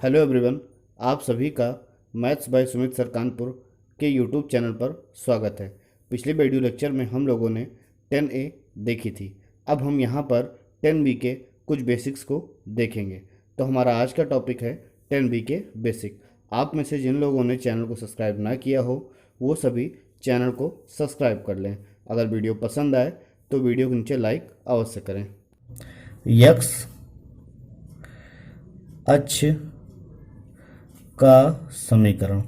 Hello everyone, आप सभी का maths by Sumit sir Kanpur के यूट्यूब चैनल पर स्वागत है। पिछले वीडियो लेक्चर में हम लोगों ने 10A देखी थी। अब हम यहाँ पर 10B के कुछ बेसिक्स को देखेंगे। तो हमारा आज का टॉपिक है 10B के बेसिक। आप में से जिन लोगों ने चैनल को सब्सक्राइब ना किया हो वो सभी चैनल को सब्सक्राइब कर लें। अगर वीडियो पसंद आए तो वीडियो के नीचे लाइक अवश्य करें। यक्स अक्ष का समीकरण,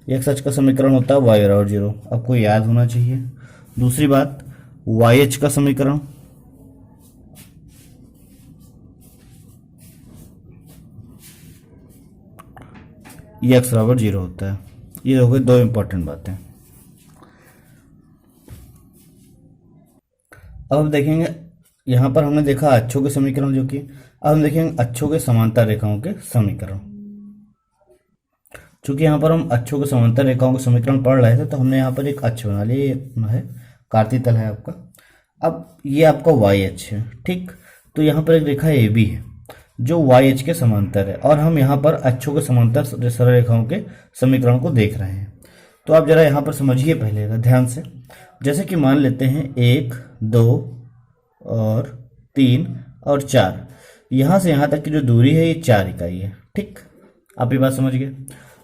एक्स अक्ष का समीकरण होता है वाई बराबर 0। आपको याद होना चाहिए। दूसरी बात, वाई अक्ष का समीकरण एक्स बराबर 0 होता है। ये हो गई दो इंपॉर्टेंट बातें। अब हम देखेंगे, यहां पर हमने देखा अक्षों के समीकरण, जो कि अब हम देखेंगे अक्षों के समांतर रेखाओं के समीकरण। चूंकि यहाँ पर हम अक्षों के समांतर रेखाओं के समीकरण पढ़ रहे थे तो हमने यहाँ पर एक अक्ष बना लिया। ये है कार्तीय तल है आपका। अब ये आपका वाई अक्ष है, ठीक। तो यहाँ पर एक रेखा ए बी है जो वाई अक्ष के समांतर है और हम यहाँ पर अक्षों के समांतर सरल रेखाओं के समीकरण को देख रहे हैं। तो आप जरा यहाँ पर समझिए पहले ध्यान से। जैसे कि मान लेते हैं 1, 2 और 3 और 4, यहाँ से यहाँ तक की जो दूरी है ये 4 इकाई है, ठीक। आप ये बात समझ गए।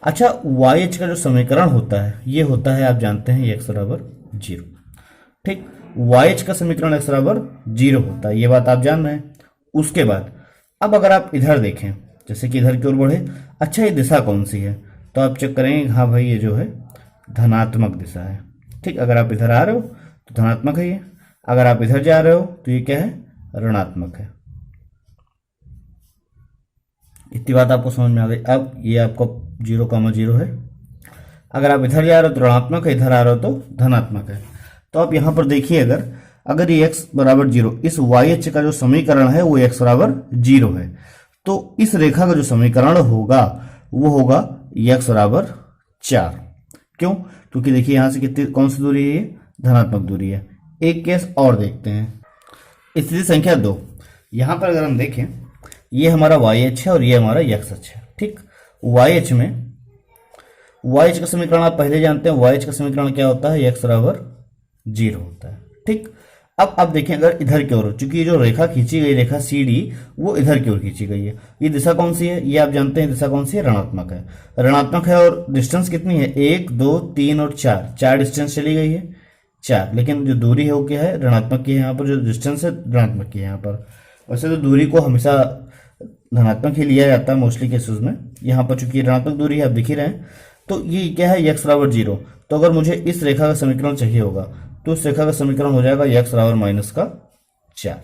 अच्छा, वाई अक्ष का जो समीकरण होता है ये होता है, आप जानते हैं, एक्स बराबर 0, ठीक। वाई अक्ष का समीकरण एक्स बराबर 0 होता है, ये बात आप जान रहे हैं। उसके बाद अब अगर आप इधर देखें, जैसे कि इधर की ओर बढ़े, अच्छा ये दिशा कौन सी है, तो आप चेक करेंगे, हाँ भाई ये जो है धनात्मक दिशा है, ठीक। अगर आप इधर आ रहे हो तो धनात्मक है ये, अगर आप इधर जा रहे हो तो ये क्या है, ऋणात्मक है। इतनी बात आपको समझ में आ गई। अब ये आपका 0,0 है। अगर आप इधर जा रहे हो तो ऋणात्मक है, इधर आ रहे हो तो धनात्मक है। तो आप यहाँ पर देखिए, अगर ये x बराबर 0, इस y अक्ष का जो समीकरण है वो x बराबर 0 है, तो इस रेखा का जो समीकरण होगा वो होगा x बराबर 4। क्यों? क्योंकि देखिए यहाँ से कितनी कौन सी दूरी है, ये धनात्मक दूरी है। एक केस और देखते हैं, स्थिति संख्या 2। यहाँ पर अगर हम देखें, ये हमारा y अक्ष है और ये हमारा x अक्ष है, ठीक। y अक्ष में y अक्ष का समीकरण आप पहले जानते हैं। y अक्ष का समीकरण क्या होता है, x बराबर 0 होता है, ठीक। अब आप देखें, अगर इधर की ओर, चूंकि ये जो रेखा खींची गई, रेखा CD, वो इधर की ओर खींची गई है। ये दिशा कौन सी है, ये आप जानते हैं दिशा कौन सी है, ऋणात्मक है। ऋणात्मक है और डिस्टेंस कितनी है, 1, 2, 3 और 4 डिस्टेंस चली गई है, 4। लेकिन जो दूरी है वो क्या है, ऋणात्मक की है। यहाँ पर जो डिस्टेंस है ऋणात्मक की है यहाँ पर। वैसे तो दूरी को हमेशा धनात्मक ही लिया जाता है मोस्टली केसेस में। यहाँ पर चूंकि ऋणात्मक दूरी है, आप दिख ही रहे हैं। तो ये क्या है, x बराबर 0। तो अगर मुझे इस रेखा का समीकरण चाहिए होगा तो इस रेखा का समीकरण हो जाएगा x बराबर -4,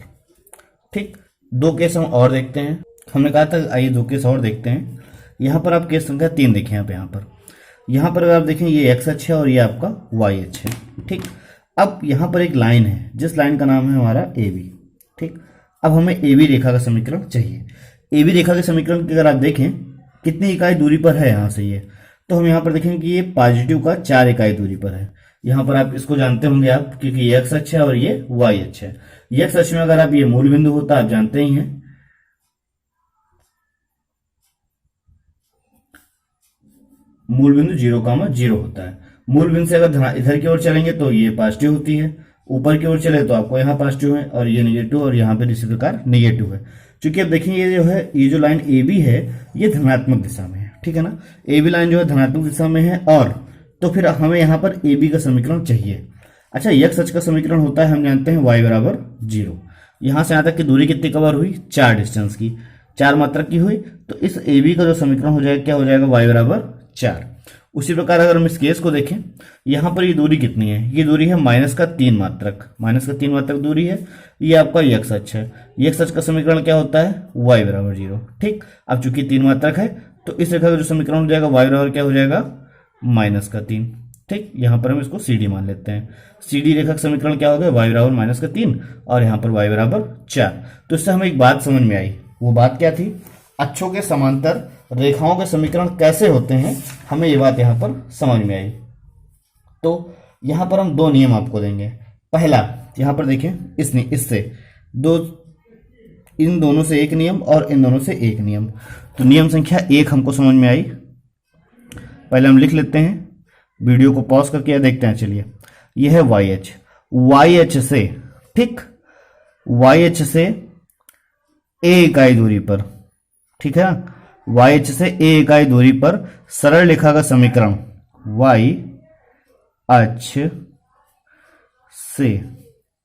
ठीक। दो केस हम और देखते हैं। हमने कहा था आइए दो केस और देखते हैं। यहाँ पर आप केस संख्या 3 देखें। यहाँ पर अगर आप देखें, ये x अक्ष है और ये आपका y अक्ष है, ठीक। अब यहाँ पर एक लाइन है जिस लाइन का नाम है हमारा AB, ठीक। अब हमें AB रेखा का समीकरण चाहिए। AB रेखा के समीकरण की अगर आप देखें कितनी इकाई दूरी पर है यहाँ से ये, तो हम यहाँ पर देखेंगे कि ये पॉजिटिव का 4 इकाई दूरी पर है। यहाँ पर आप इसको जानते होंगे आप, क्योंकि ये x अक्ष है और ये y अक्ष है। ये x अक्ष में अगर आप ये मूल बिंदु होता आप जानते ही हैं, मूल बिंदु 0,0 होता है। मूल बिंदु से अगर इधर की ओर चलेंगे तो ये पॉजिटिव होती है, ऊपर की ओर चले तो आपको यहाँ पॉजिटिव है और ये नेगेटिव, और यहाँ पे इसी प्रकार नेगेटिव है। क्योंकि अब देखिए ये जो है, ये जो लाइन AB है ये धनात्मक दिशा में है, ठीक है ना। AB लाइन जो है धनात्मक दिशा में है, और तो फिर हमें यहाँ पर AB का समीकरण चाहिए। अच्छा, x अक्ष का समीकरण होता है, हम जानते हैं y बराबर 0। यहाँ से यहाँ तक की दूरी कितनी कवर हुई, 4 डिस्टेंस की, 4 मात्रक की हुई। तो इस AB का जो समीकरण हो जाएगा, क्या हो जाएगा, y बराबर 4। उसी प्रकार अगर हम इस केस को देखें, यहाँ पर ये दूरी कितनी है, ये दूरी है -3 मात्रक, -3 मात्रक दूरी है। ये आपका x अक्ष है। x अक्ष का समीकरण क्या होता है, y बराबर 0, ठीक। अब चूंकि 3 मात्रक है तो इस रेखा का जो समीकरण हो जाएगा, y बराबर क्या हो जाएगा, -3, ठीक। यहाँ पर हम इसको CD मान लेते हैं। CD रेखा का समीकरण क्या हो गया, y बराबर -3 और यहाँ पर y बराबर 4। तो इससे हमें एक बात समझ में आई। वो बात क्या थी, अक्षों के समांतर रेखाओं के समीकरण कैसे होते हैं, हमें ये बात यहाँ पर समझ में आई। तो यहाँ पर हम दो नियम आपको देंगे। पहला, यहाँ पर देखें, इससे दो इन दोनों से एक नियम और इन दोनों से एक नियम। तो नियम संख्या 1 हमको समझ में आई। पहले हम लिख लेते हैं, वीडियो को पॉज करके या देखते हैं। चलिए, यह है वाई एच। वाई एच से, ठीक, वाई एच से ए इकाई दूरी पर, ठीक है ना, वाई एच से ए इकाई दूरी पर सरल रेखा का समीकरण वाई एच से,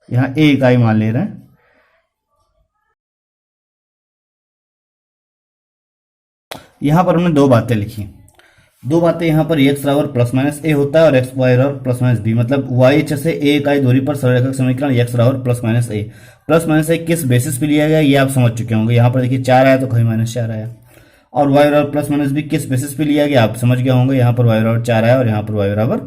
यहां ए इकाई मान ले रहे हैं, यहां पर हमने दो बातें लिखी। दो बातें यहाँ पर एक्स बराबर प्लस माइनस ए होता है और एक्स वाई बराबर प्लस माइनस बी, मतलब वाई एच से ए इकाई दूरी पर सरल रेखा का समीकरण एक्स बराबर प्लस माइनस ए। प्लस माइनस ए किस बेसिस पे लिया गया ये आप समझ चुके होंगे। यहाँ पर देखिए 4 आया तो कहीं -4 आया, और वाई बराबर प्लस माइनस बी किस बेसिस पे लिया गया आप समझ गए होंगे। यहाँ पर वाई बराबर 4 आया और यहाँ पर वाई बराबर,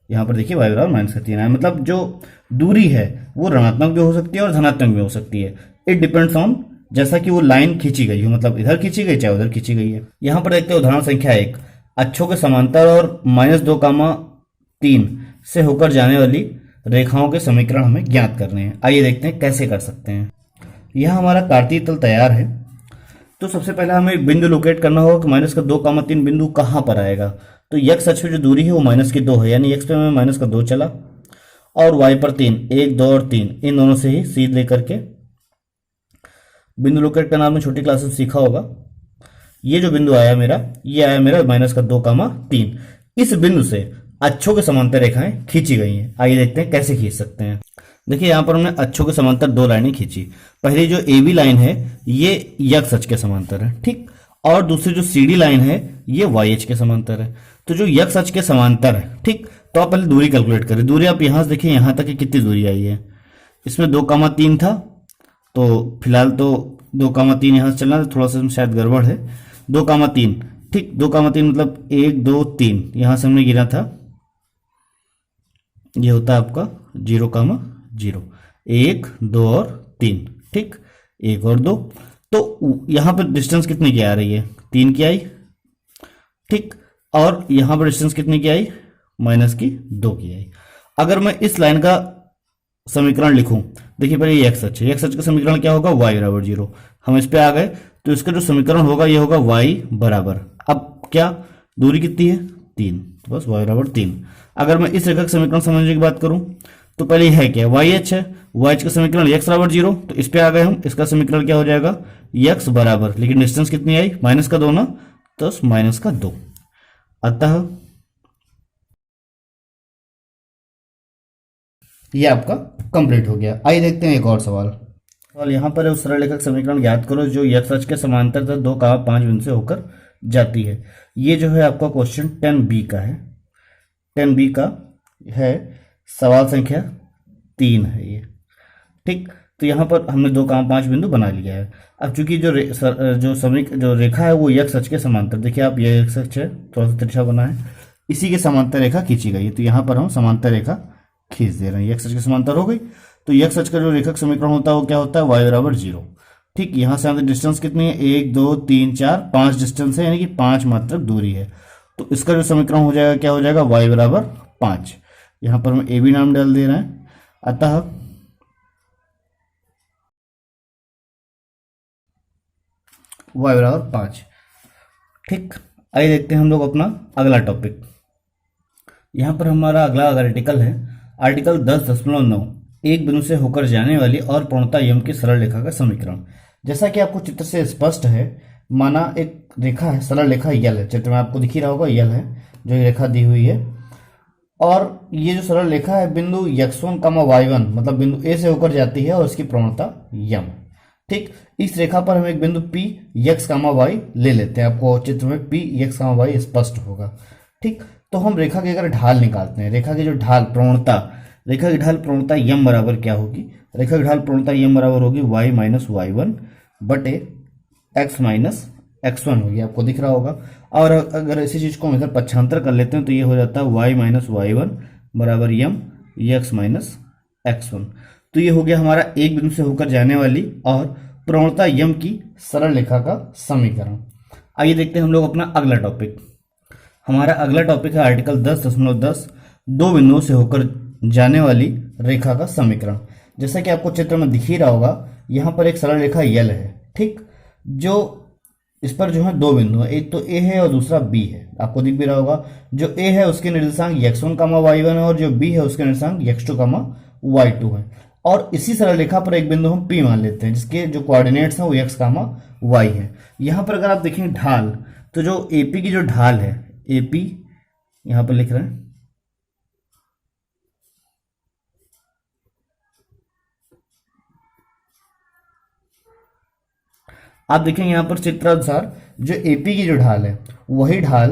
यहाँ पर देखिए वाई बराबर -3 आया। मतलब जो दूरी है वो ऋणात्मक भी हो सकती है और धनात्मक भी हो सकती है। इट डिपेंड्स ऑन जैसा कि वो लाइन खींची गई हो, मतलब इधर खींची गई चाहे उधर खींची गई है। यहाँ पर देखते हैं उदाहरण संख्या 1, अक्षों के समांतर और -2,3 से होकर जाने वाली रेखाओं के समीकरण हमें ज्ञात करने हैं। आइए देखते हैं कैसे कर सकते हैं। यह हमारा कार्तीय तल तैयार है। तो सबसे पहले हमें बिंदु लोकेट करना होगा कि -2,3 बिंदु कहाँ पर आएगा। तो x अक्ष पे जो दूरी है वो -2 है, यानी x पे मैं -2 चला और y पर 3, 1, 2 और 3 इन दोनों से ही सीध लेकर के बिंदु लोकेट करना आपने छोटी क्लास में सीखा होगा। ये जो बिंदु आया मेरा, ये आया मेरा -2,3। इस बिंदु से अक्षों के समांतर रेखाएं खींची गई हैं। आइए देखते हैं कैसे खींच सकते हैं। देखिए यहाँ पर हमने अक्षों के समांतर 2 लाइनें खींची। पहली जो ए बी लाइन है ये x अक्ष के समांतर है, ठीक, और दूसरी जो सी डी लाइन है ये वाई एच के समांतर है। तो जो x अक्ष के समांतर है, ठीक, तो आप पहले दूरी कैलकुलेट करें। दूरी आप यहाँ से देखिए यहाँ तक कितनी दूरी आई है। इसमें 2,3 था, तो फिलहाल तो 2,3 यहाँ से चलना, थोड़ा सा शायद गड़बड़ है। 2,3, ठीक, 2,3 मतलब 1, 2, 3 यहां से हमने गिरा था। ये होता है आपका 0,0, 1, 2 और 3, ठीक, 1 और 2। तो यहां पर डिस्टेंस कितनी की आ रही है, 3 की आई, ठीक, और यहां पर डिस्टेंस कितनी की आई, -2 की आई। अगर मैं इस लाइन का समीकरण लिखूं, देखिए पहले ये x अक्ष है, x अक्ष का समीकरण क्या होगा, y बराबर 0। हम इस पे आ गए तो इसका जो समीकरण होगा ये होगा y बराबर, अब क्या दूरी कितनी है, 3, तो बस y बराबर 3। अगर मैं इस रेखा का समीकरण समझने की बात करूं तो पहले है क्या, वाई एच है, वाई एच का समीकरण x बराबर 0, तो इस पे आ गए हम। इसका समीकरण क्या हो जाएगा, x बराबर, लेकिन डिस्टेंस कितनी आई, -2 ना, तो -2। अतः ये आपका कंप्लीट हो गया। आइए देखते हैं एक और सवाल। यहाँ पर उस सरल रेखा का समीकरण ज्ञात करो जो x अक्ष के समांतर तथा 2,5 बिंदु से होकर जाती है। ये जो है आपका क्वेश्चन 10B का है, 10B का है, सवाल संख्या 3 है ये, ठीक। तो यहाँ पर हमने 2,5 बिंदु बना लिया है। अब चूंकि जो रेखा है वो x अक्ष के समांतर, देखिए आप ये x अक्ष है, थोड़ा सा तिरछा बना है, इसी के समांतर रेखा खींची गई है। तो यहाँ पर हम समांतर रेखा खींच दे रहे हैं, x अक्ष के समांतर हो गई। तो x अक्ष का जो रेखा समीकरण होता है वो क्या होता है, y बराबर 0, ठीक। यहाँ से हमारी डिस्टेंस कितनी है, 1, 2, 3, 4, 5 डिस्टेंस है, यानी कि 5 मात्रक दूरी है। तो इसका जो समीकरण हो जाएगा क्या हो जाएगा, y बराबर 5। यहाँ पर हम a b नाम डाल दे रहे हैं। अतः y बराबर 5, ठीक। आइए देखते हैं हम लोग अपना अगला टॉपिक। यहाँ पर हमारा अगला आर्टिकल है, आर्टिकल 10.9, एक बिंदु से होकर जाने वाली और पूर्णता यम की सरल रेखा का समीकरण। जैसा कि आपको चित्र से स्पष्ट है, माना एक रेखा है, सरल रेखा यल है, चित्र में आपको दिख ही रहा होगा, यल है जो ये रेखा दी हुई है, और ये जो सरल रेखा है बिंदु x1, y1 मतलब बिंदु ए से होकर जाती है और इसकी पूर्णता यम, ठीक। इस रेखा पर हम एक बिंदु P x, y ले लेते हैं। आपको चित्र में P x, y स्पष्ट होगा, ठीक। तो हम रेखा की अगर ढाल निकालते हैं, रेखा की जो ढाल प्रवणता, रेखा की ढाल प्रवणता यम बराबर क्या होगी, रेखा की ढाल प्रवणता यम बराबर होगी y माइनस y1 बटे x माइनस x1 होगी, आपको दिख रहा होगा। और अगर इसी चीज को हम इधर पक्षांतर कर लेते हैं तो ये हो जाता है y माइनस y1 बराबर यम x माइनस x1। तो ये हो गया हमारा एक बिंदु से होकर जाने वाली और प्रवणता यम की सरल रेखा का समीकरण। आइए देखते हैं हम लोग अपना अगला टॉपिक। हमारा अगला टॉपिक है आर्टिकल 10.10, दो बिंदुओं से होकर जाने वाली रेखा का समीकरण। जैसा कि आपको चित्र में दिख ही रहा होगा, यहाँ पर एक सरल रेखा यल है, ठीक, जो इस पर जो है दो बिंदु है, एक तो ए है और दूसरा बी है। आपको दिख भी रहा होगा, जो ए है उसके निर्देशांक x1 कामा y1 है और जो बी है उसके निर्देशांक x2 कामा y2 है। और इसी सरल रेखा पर एक बिंदु हम P मान लेते हैं जिसके जो कोऑर्डिनेट्स हैं वो x कामा y है। यहाँ पर अगर आप देखेंगे ढाल, तो जो AP की जो ढाल है, AP यहाँ पर लिख रहे हैं, आप देखेंगे यहाँ पर चित्रानुसार जो AP की जो ढाल है वही ढाल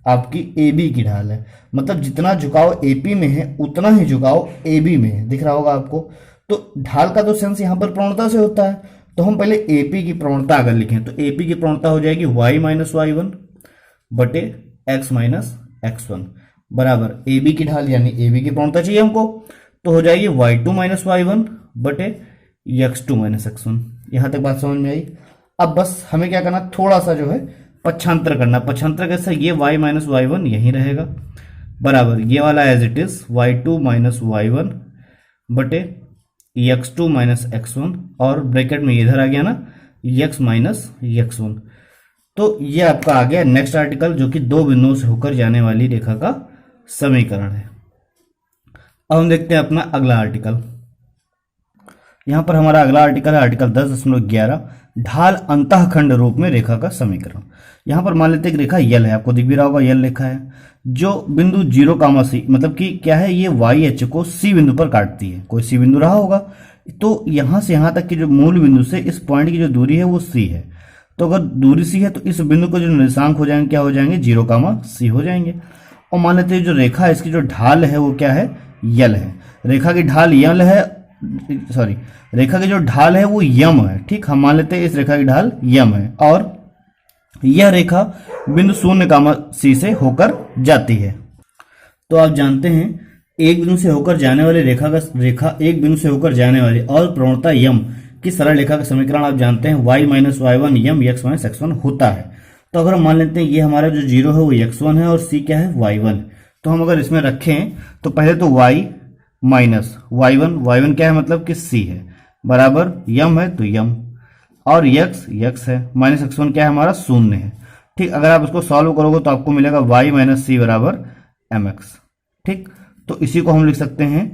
आपकी AB की ढाल है। मतलब जितना झुकाव AP में है उतना ही झुकाव AB में है, दिख रहा होगा आपको। तो ढाल का तो सेंस यहाँ पर प्रवणता से होता है। तो हम पहले AP की प्रवणता अगर लिखें तो AP की प्रवणता हो जाएगी y माइनस y1 बटे x माइनस x1 बराबर AB की ढाल यानी AB की प्रवणता चाहिए हमको, तो हो जाएगी y2 माइनस y1 बटे x2 माइनस x1। यहाँ तक बात समझ में आई। अब बस हमें क्या करना, थोड़ा सा जो है पक्षांतर करना। पक्षांतर कैसा, ये y माइनस y1 यहीं रहेगा बराबर ये वाला as it is y2 minus y1 बटे x2 माइनस x1 और ब्रैकेट में इधर आ गया ना x माइनस x1। तो ये आपका आ गया नेक्स्ट आर्टिकल, जो कि दो बिंदुओं से होकर जाने वाली रेखा का समीकरण है। अब हम देखते हैं अपना अगला आर्टिकल। यहां पर हमारा अगला आर्टिकल है आर्टिकल 10.11 ढाल अंतःखंड रूप में रेखा का समीकरण। यहां पर मान लेते हैं कि रेखा यल है, आपको दिख भी रहा होगा यल रेखा है, जो बिंदु 0 कामा सी, मतलब कि क्या है, ये वाई एच को सी बिंदु पर काटती है। कोई सी बिंदु रहा होगा, तो यहां से यहां तक की जो मूल बिंदु से इस पॉइंट की जो दूरी है वो सी है। तो अगर दूरी सी है तो इस बिंदु को जो निर्देशांक हो जाएंगे क्या हो जाएंगे, 0 कामा सी हो जाएंगे। और मान लेते हैं जो रेखा है इसकी जो ढाल है वो क्या है, यल है। रेखा की ढाल यल है, सॉरी रेखा की जो ढाल है वो यम है, ठीक। हम मान लेते हैं इस रेखा की ढाल यम है और यह रेखा बिंदु 0 कामा सी से होकर जाती है। तो आप जानते हैं एक बिंदु से होकर जाने वाली रेखा एक बिंदु से होकर जाने वाली और प्रवणता यम की सरल रेखा का समीकरण आप जानते हैं y माइनस y1 यम x माइनस x1 होता है। तो अगर हम मान लेते हैं ये हमारा जो 0 है वो x1 है और c क्या है y1, तो हम अगर इसमें रखें तो पहले तो y माइनस y1 क्या है, मतलब कि c है बराबर यम है तो यम और x है माइनस x1 क्या है हमारा 0 है, ठीक। अगर आप इसको सॉल्व करोगे तो आपको मिलेगा y माइनस सी बराबर mx, ठीक। तो इसी को हम लिख सकते हैं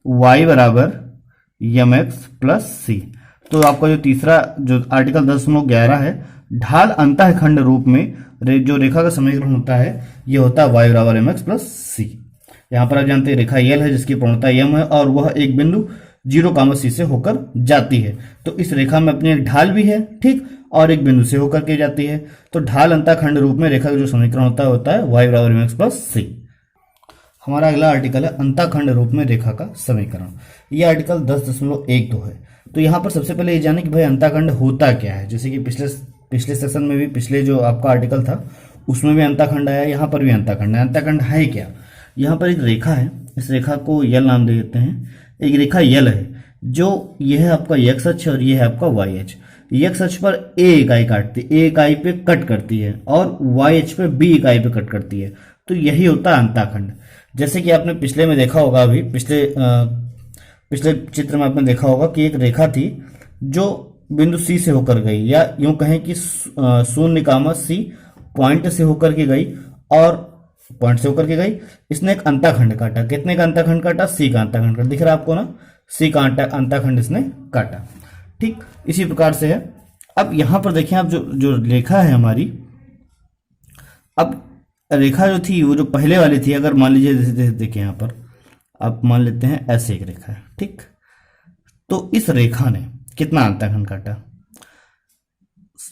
y बराबर mx प्लस सी। तो आपका जो तीसरा जो आर्टिकल 10.11 है ढाल अंतःखंड रूप में जो रेखा का समीकरण होता है ये होता है y बराबर mx प्लस सी। यहाँ पर आप जानते हैं रेखा यल है जिसकी प्रवणता यम है और वह एक बिंदु 0 कामा सी से होकर जाती है। तो इस रेखा में अपनी एक ढाल भी है, ठीक, और एक बिंदु से होकर के जाती है। तो ढाल अंतःखंड रूप में रेखा का जो समीकरण होता है y बराबर mx प्लस सी। हमारा अगला आर्टिकल है अंतःखंड रूप में रेखा का समीकरण। यह आर्टिकल 10.12 है। तो यहाँ पर सबसे पहले ये जाने कि भाई अंतःखंड होता क्या है। जैसे कि पिछले सेशन में भी, पिछले जो आपका आर्टिकल था उसमें भी अंतःखंड आया, यहाँ पर भी अंतःखंड है। अंतःखंड है क्या, यहाँ पर एक रेखा है, इस रेखा को यल नाम दे देते हैं। एक रेखा यल है जो यह है आपका x अक्ष और यह है आपका y अक्ष। x अक्ष पर a इकाई काटती है, a इकाई पे कट करती है और y अक्ष पे b इकाई पे कट करती है। तो यही होता है अंतःखंड। जैसे कि आपने पिछले में देखा होगा, अभी पिछले चित्र में आपने देखा होगा कि एक रेखा थी जो बिंदु C से होकर गई, या यूं कहें कि 0 कामा सी पॉइंट से होकर के गई और पॉइंट से होकर के गई। इसने एक अंतःखंड काटा। कितने का अंतःखंड काटा, C का अंतःखंड काटा। दिख रहा है आपको ना, C का अंतःखंड इसने काटा, ठीक। इसी प्रकार से है। अब यहां पर देखें आप जो रेखा है हमारी, अब रेखा जो थी वो जो पहले वाली थी, अगर मान लीजिए जैसे देखें यहाँ पर आप मान लेते हैं ऐसे एक रेखा है, ठीक। तो इस रेखा ने कितना अंतःखंड काटा,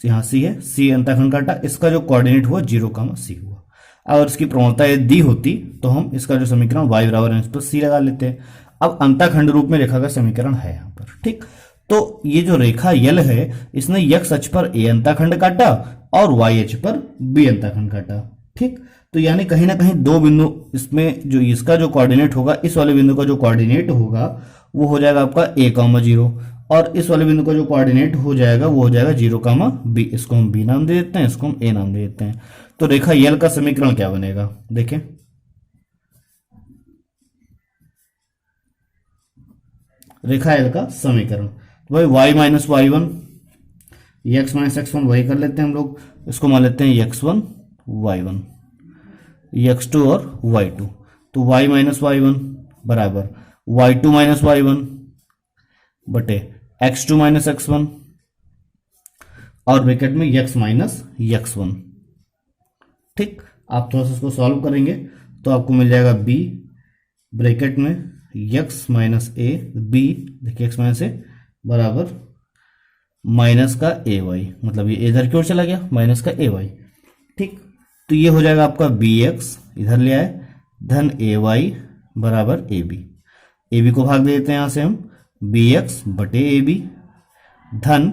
यहाँ C है, C अंतःखंड काटा। इसका जो कोऑर्डिनेट हुआ 0 कामा सी हुआ। अगर इसकी प्रवणता दी होती तो हम इसका जो समीकरण y बराबर mx प्लस सी लगा लेते हैं। अब अंतःखंड रूप में रेखा का समीकरण है यहाँ पर, ठीक। तो ये जो रेखा यल है इसने x अक्ष पर a अंतःखंड काटा और y अक्ष पर b अंतःखंड काटा, ठीक। तो यानी कहीं ना कहीं दो बिंदु, इसमें जो इसका जो कोऑर्डिनेट होगा, इस वाले बिंदु का जो कोऑर्डिनेट होगा वो हो जाएगा आपका a कामा 0 और इस वाले बिंदु का जो कोऑर्डिनेट हो जाएगा वो हो जाएगा 0 कामा b। इसको हम b नाम दे देते हैं, इसको हम a नाम दे देते हैं। तो रेखा यल का समीकरण क्या बनेगा, देखें। रेखा यल का समीकरण, तो भाई Y minus Y one, X minus X one वही कर लेते हैं हम लोग, इसको मान लेते हैं X one Y one, X two और वाई टू। तो वाई माइनस वाई वन बराबर Y two minus Y one बटे X two minus X one और ब्रैकेट में एक्स माइनस एक्स वन। ठीक, आप थोड़ा सा इसको सॉल्व करेंगे तो आपको मिल जाएगा बी ब्रैकेट में एक्स माइनस ए बी, देखिए एक्स माइनस ए बराबर माइनस का ए वाई, मतलब ये इधर की ओर चला गया माइनस का ए वाई। ठीक, तो ये हो जाएगा आपका बी एक्स इधर ले आए धन ए वाई बराबर ए बी को भाग दे देते हैं यहां से हम, बी एक्स बटे ए बी धन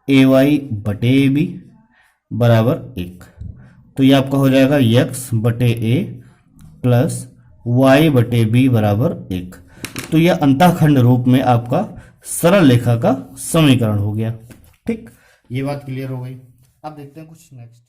ए वाई बटे ए बी बराबर एक। तो ये आपका हो जाएगा एक्स बटे ए प्लस वाई बटे बी बराबर एक। तो यह अंतःखंड रूप में आपका सरल रेखा का समीकरण हो गया। ठीक, ये बात क्लियर हो गई। अब देखते हैं कुछ नेक्स्ट।